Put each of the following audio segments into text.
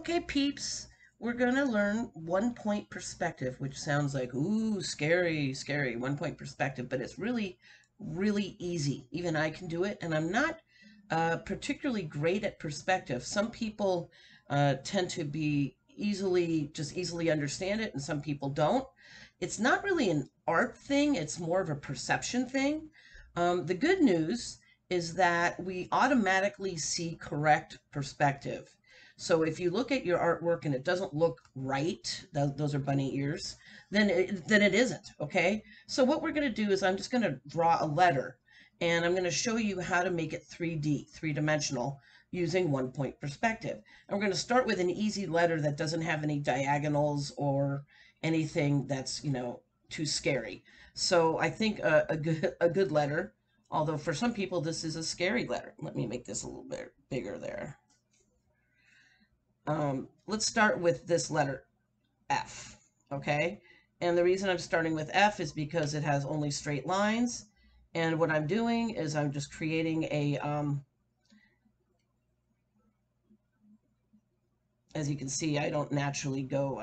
Okay, peeps, we're going to learn 1-point perspective, which sounds like, ooh, scary, scary, 1-point perspective, but it's really, really easy. Even I can do it, and I'm not particularly great at perspective. Some people tend to be easily understand it, and some people don't. It's not really an art thing, it's more of a perception thing. The good news is that we automatically see correct perspective. So if you look at your artwork and it doesn't look right, those are bunny ears, then it isn't, okay? So what we're going to do is I'm just going to draw a letter, and I'm going to show you how to make it 3D, three-dimensional, using 1-point perspective. And we're going to start with an easy letter that doesn't have any diagonals or anything that's, too scary. So I think a good letter, although for some people this is a scary letter. Let me make this a little bit bigger there. Let's start with this letter F, okay? And the reason I'm starting with F is because it has only straight lines. And what I'm doing is I'm just creating a, as you can see, I don't naturally go,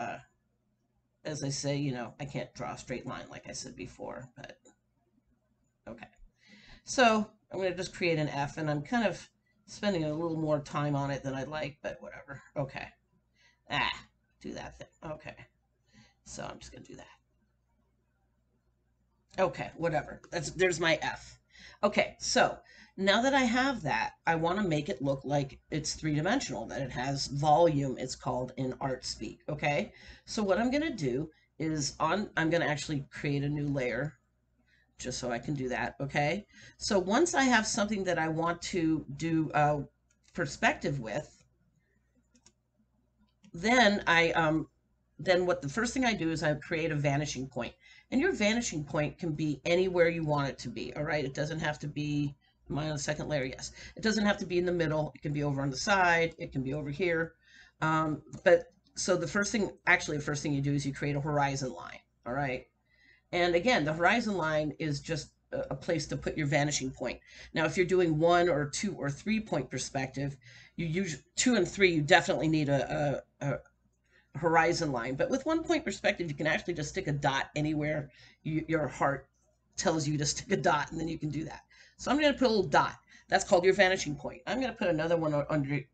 as I say, I can't draw a straight line like I said before, but okay. So I'm going to just create an F, and I'm kind of spending a little more time on it than I'd like, but whatever. Okay. Do that thing. Okay. So I'm just going to do that. Okay, whatever. There's my F. Okay, so now that I have that, I want to make it look like it's three-dimensional, that it has volume, it's called in art speak, okay? So what I'm going to do is I'm going to actually create a new layer just so I can do that, okay? So once I have something that I want to do perspective with, then the first thing I do is I create a vanishing point. And your vanishing point can be anywhere you want it to be, all right? It doesn't have to be, am I on the second layer? Yes. It doesn't have to be in the middle. It can be over on the side. It can be over here. So the first thing you do is you create a horizon line, all right? And again, the horizon line is just a place to put your vanishing point. Now, if you're doing 1 or 2 or 3-point perspective, you use 2 and 3, you definitely need a horizon line. But with 1-point perspective, you can actually just stick a dot anywhere your heart tells you to stick a dot, and then you can do that. So I'm going to put a little dot. That's called your vanishing point. I'm going to put another one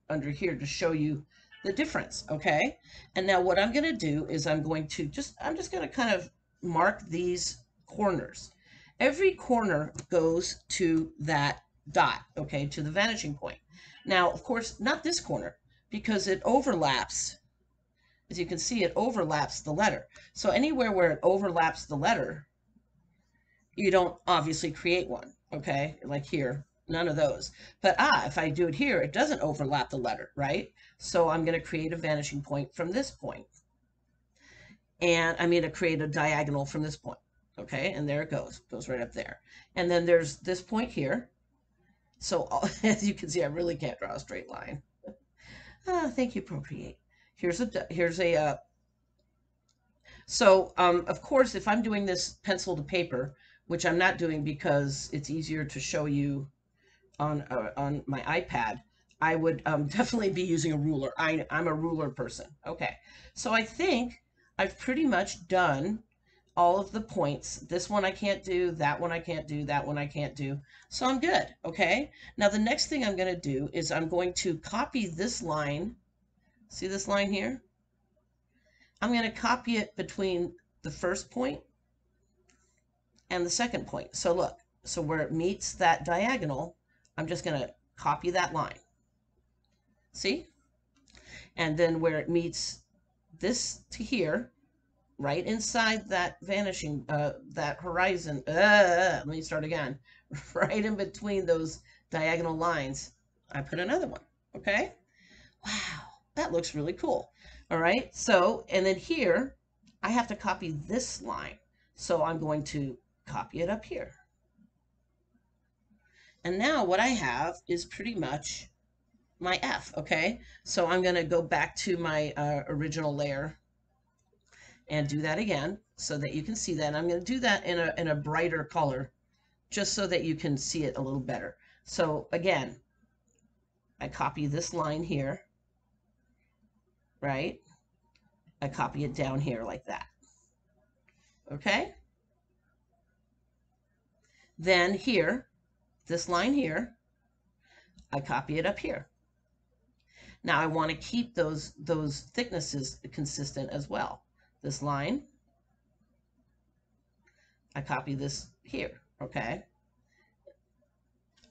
under here to show you the difference, okay? And now what I'm going to do is I'm just going to kind of mark these corners. Every corner goes to that dot, okay, to the vanishing point. Now, of course, not this corner, because it overlaps. As you can see, it overlaps the letter. So anywhere where it overlaps the letter, you don't obviously create one, okay? Like here, none of those. But if I do it here, it doesn't overlap the letter, right? So I'm going to create a vanishing point from this point. And I'm going to create a diagonal from this point, okay? And there it goes right up there. And then there's this point here. So as you can see, I really can't draw a straight line. Thank you, Procreate. Here's a So, of course, if I'm doing this pencil to paper, which I'm not doing because it's easier to show you on my iPad, I would definitely be using a ruler. I'm a ruler person. Okay, so I think I've pretty much done all of the points. This one I can't do, that one I can't do, that one I can't do. So I'm good, okay? Now the next thing I'm going to do is I'm going to copy this line. See this line here? I'm going to copy it between the first point and the second point. So look, so where it meets that diagonal, I'm just going to copy that line. See? And then where it meets this to here, right inside that vanishing, that horizon, let me start again, right in between those diagonal lines, I put another one, okay? Wow, that looks really cool. All right, so, and then here, I have to copy this line. So I'm going to copy it up here. And now what I have is pretty much my F, okay? So I'm going to go back to my original layer and do that again so that you can see that. And I'm going to do that in a brighter color just so that you can see it a little better. So again, I copy this line here, right? I copy it down here like that. Okay? Then here, this line here, I copy it up here. Now I want to keep those thicknesses consistent as well. This line, I copy this here, okay?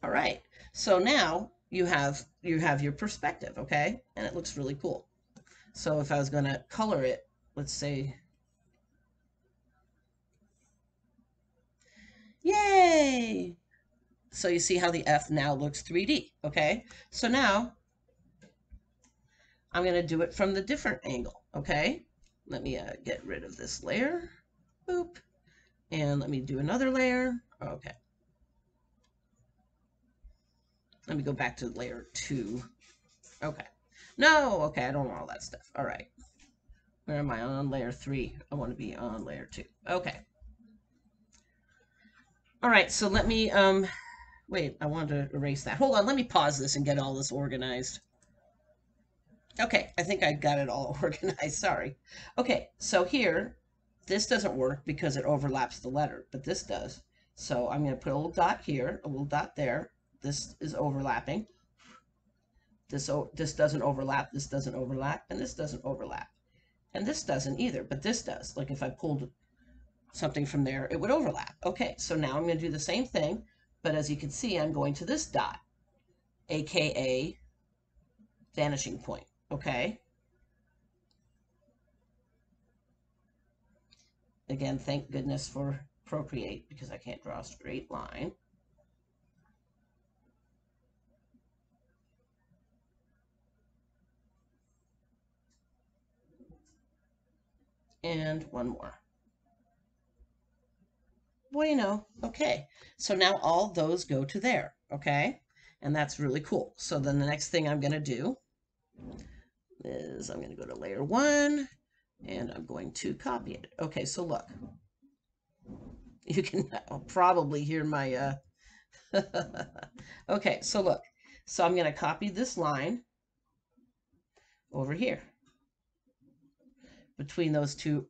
All right. So now you have your perspective, okay? And it looks really cool. So if I was going to color it, let's say, yay! So you see how the F now looks 3D, okay? So now I'm going to do it from the different angle, okay? Let me get rid of this layer. Boop. And let me do another layer. Okay. Let me go back to layer 2. Okay. No, okay, I don't want all that stuff. All right. Where am I? On layer 3. I want to be on layer 2. Okay. All right, so let me, wait, I wanted to erase that. Hold on, let me pause this and get all this organized. Okay, I think I got it all organized, sorry. Okay, so here, this doesn't work because it overlaps the letter, but this does. So I'm going to put a little dot here, a little dot there. This is overlapping. This doesn't overlap, this doesn't overlap, and this doesn't overlap. And this doesn't either, but this does. Like if I pulled something from there, it would overlap. Okay, so now I'm going to do the same thing, but as you can see, I'm going to this dot, aka vanishing point, okay? Again, thank goodness for Procreate because I can't draw a straight line. And one more. Bueno. Okay, so now all those go to there, okay? And that's really cool. So then the next thing I'm going to do is I'm going to go to layer 1 and I'm going to copy it. Okay, so look. You can probably hear my okay, so look. So I'm going to copy this line over here between those two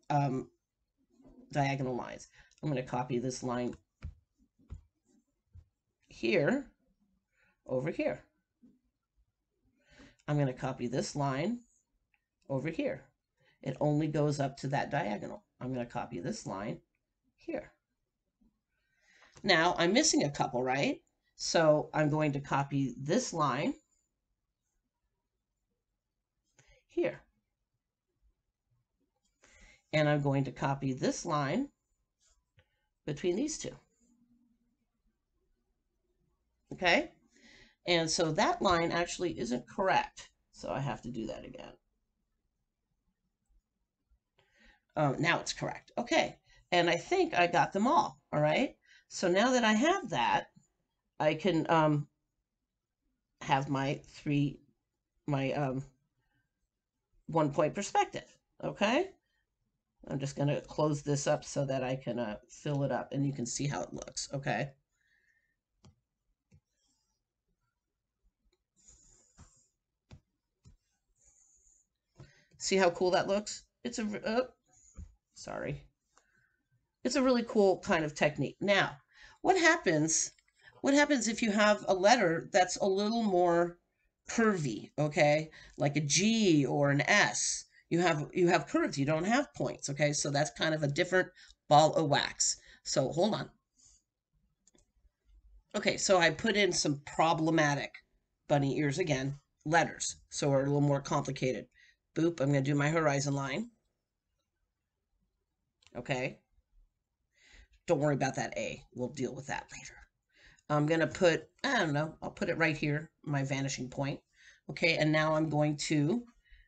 diagonal lines. I'm going to copy this line here over here. I'm going to copy this line over here. It only goes up to that diagonal. I'm going to copy this line here. Now I'm missing a couple, right? So I'm going to copy this line here. And I'm going to copy this line between these two. Okay? And so that line actually isn't correct. So I have to do that again. Now it's correct. Okay. And I think I got them all. All right. So now that I have that, I can have my 1-point perspective. Okay. I'm just going to close this up so that I can fill it up and you can see how it looks. Okay. See how cool that looks? It's a, sorry. It's a really cool kind of technique. Now, what happens if you have a letter that's a little more curvy, okay? Like a G or an S. You have curves, you don't have points, okay? So that's kind of a different ball of wax. So hold on. Okay, so I put in some problematic bunny ears again, letters. So we're a little more complicated. Boop, I'm going to do my horizon line. Okay. Don't worry about that A. We'll deal with that later. I'm going to put, I don't know, I'll put it right here, my vanishing point. Okay, and now I'm going to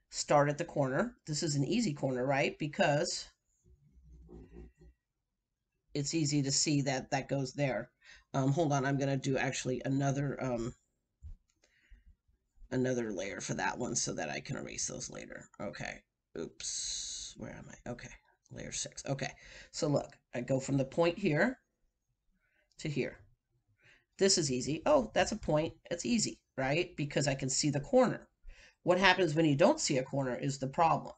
start at the corner. This is an easy corner, right? Because it's easy to see that that goes there. Hold on, I'm going to do actually another layer for that one so that I can erase those later. Okay, oops, where am I? Okay, layer 6. Okay, so look, I go from the point here to here. This is easy. Oh, that's a point. It's easy, right? Because I can see the corner. What happens when you don't see a corner is the problem.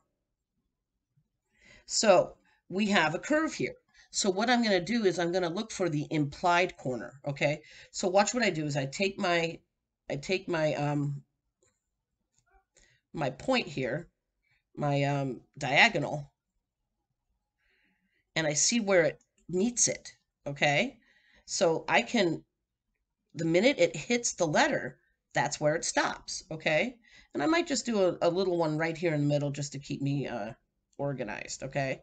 So we have a curve here. So what I'm going to do is I'm going to look for the implied corner. Okay. So watch what I do is I take my my point here, my diagonal, and I see where it meets it. Okay. So I can, the minute it hits the letter, that's where it stops. Okay. And I might just do a little one right here in the middle just to keep me organized. Okay.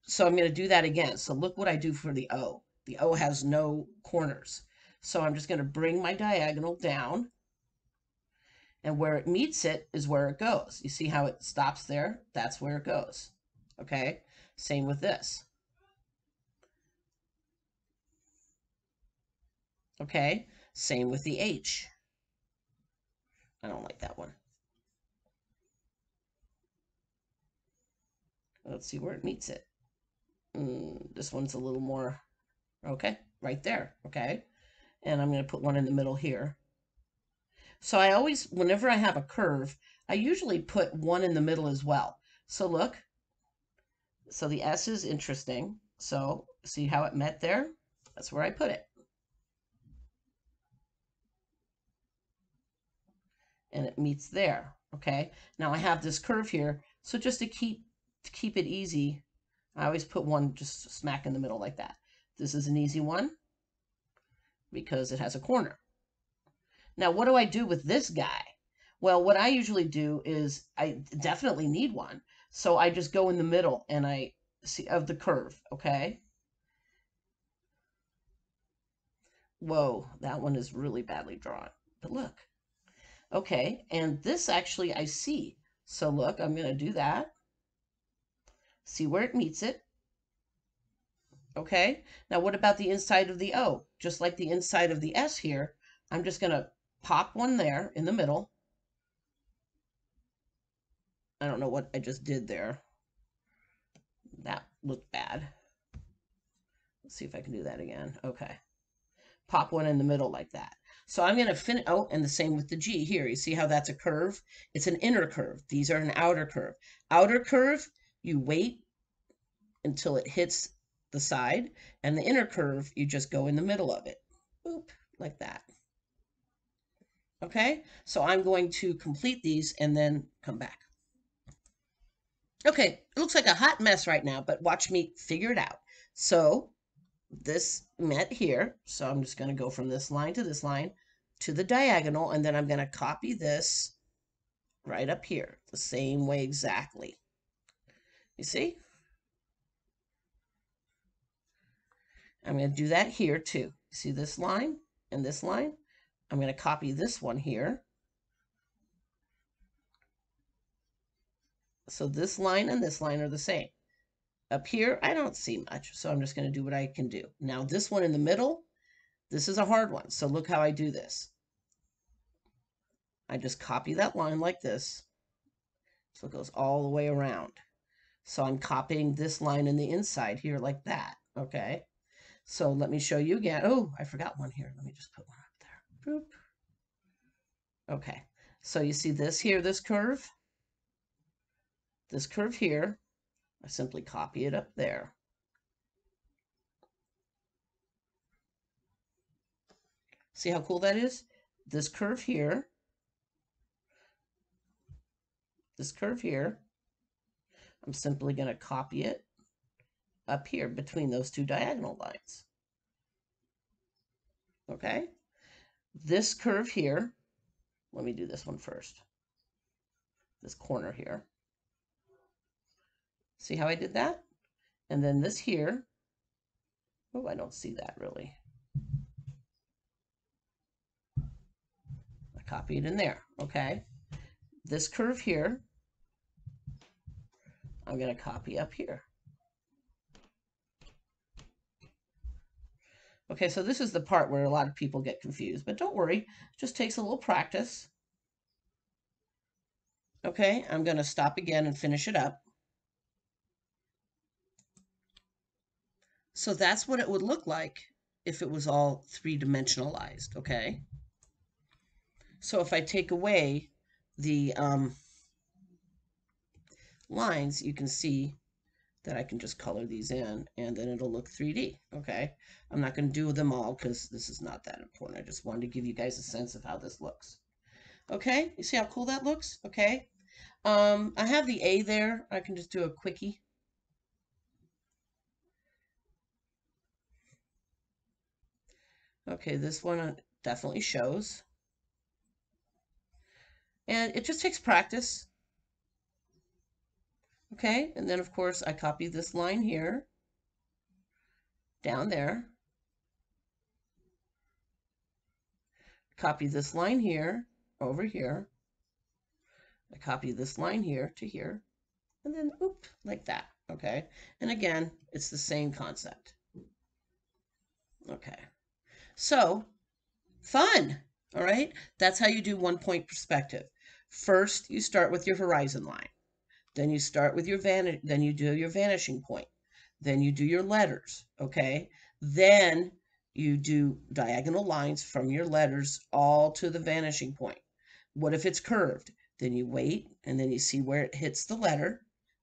So I'm going to do that again. So look what I do for the O. The O has no corners. So I'm just going to bring my diagonal down, and where it meets it is where it goes. You see how it stops there? That's where it goes. Okay. Same with this. Okay. Same with the H. I don't like that one. Let's see where it meets it. This one's a little more, okay, right there, okay? And I'm going to put one in the middle here. So I always, whenever I have a curve, I usually put one in the middle as well. So look, so the S is interesting. So see how it met there? That's where I put it. And it meets there, okay? Now I have this curve here, so just to keep it easy, I always put one just smack in the middle like that. This is an easy one because it has a corner. Now, what do I do with this guy? Well, what I usually do is I definitely need one. So I just go in the middle and I see of the curve, okay? Whoa, that one is really badly drawn. But look. Okay, and this actually I see. So look, I'm going to do that. See where it meets it. Okay, now what about the inside of the O? Just like the inside of the S here, I'm just going to pop one there in the middle. I don't know what I just did there. That looked bad. Let's see if I can do that again. Okay. Pop one in the middle like that. So I'm going to finish. Oh, and the same with the G here. You see how that's a curve? It's an inner curve. These are an outer curve. Outer curve, you wait until it hits the side, and the inner curve, you just go in the middle of it. Boop, like that. Okay, so I'm going to complete these and then come back. Okay, it looks like a hot mess right now, but watch me figure it out. So this met here, so I'm just going to go from this line to this line to the diagonal, and then I'm going to copy this right up here the same way exactly. You see? I'm going to do that here too. See this line and this line? I'm going to copy this one here. So this line and this line are the same. Up here, I don't see much, so I'm just going to do what I can do. Now this one in the middle, this is a hard one. So look how I do this. I just copy that line like this. So it goes all the way around. So I'm copying this line in the inside here like that. Okay. So let me show you again. Oh, I forgot one here. Let me just put one up there. Boop. Okay. So you see this here, this curve here. I simply copy it up there. See how cool that is? This curve here, I'm simply going to copy it up here between those two diagonal lines. Okay? This curve here, let me do this one first. This corner here. See how I did that? And then this here, oh, I don't see that really. I copy it in there, okay? This curve here, I'm going to copy up here. Okay, so this is the part where a lot of people get confused, but don't worry, it just takes a little practice. Okay, I'm going to stop again and finish it up. So that's what it would look like if it was all three-dimensionalized, okay? So if I take away the lines, you can see that I can just color these in and then it'll look 3D, okay? I'm not going to do them all because this is not that important. I just wanted to give you guys a sense of how this looks. Okay, you see how cool that looks? Okay. I have the A there. I can just do a quickie. Okay, this one definitely shows. And it just takes practice. Okay, and then of course I copy this line here, down there. Copy this line here, over here. I copy this line here to here, and then oop, like that, okay? And again, it's the same concept. Okay, so fun, all right? That's how you do 1-point perspective. First, you start with your horizon line. Then you start with your then you do your vanishing point. Then you do your letters, okay? Then you do diagonal lines from your letters all to the vanishing point. What if it's curved? Then you wait and then you see where it hits the letter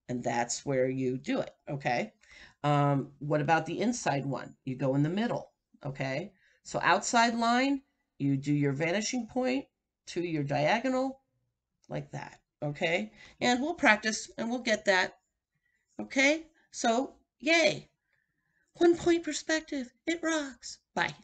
and that's where you do it, okay? What about the inside one? You go in the middle, okay? So outside line, you do your vanishing point to your diagonal like that, okay? And we'll practice and we'll get that, okay? So, yay. 1-point perspective. It rocks. Bye.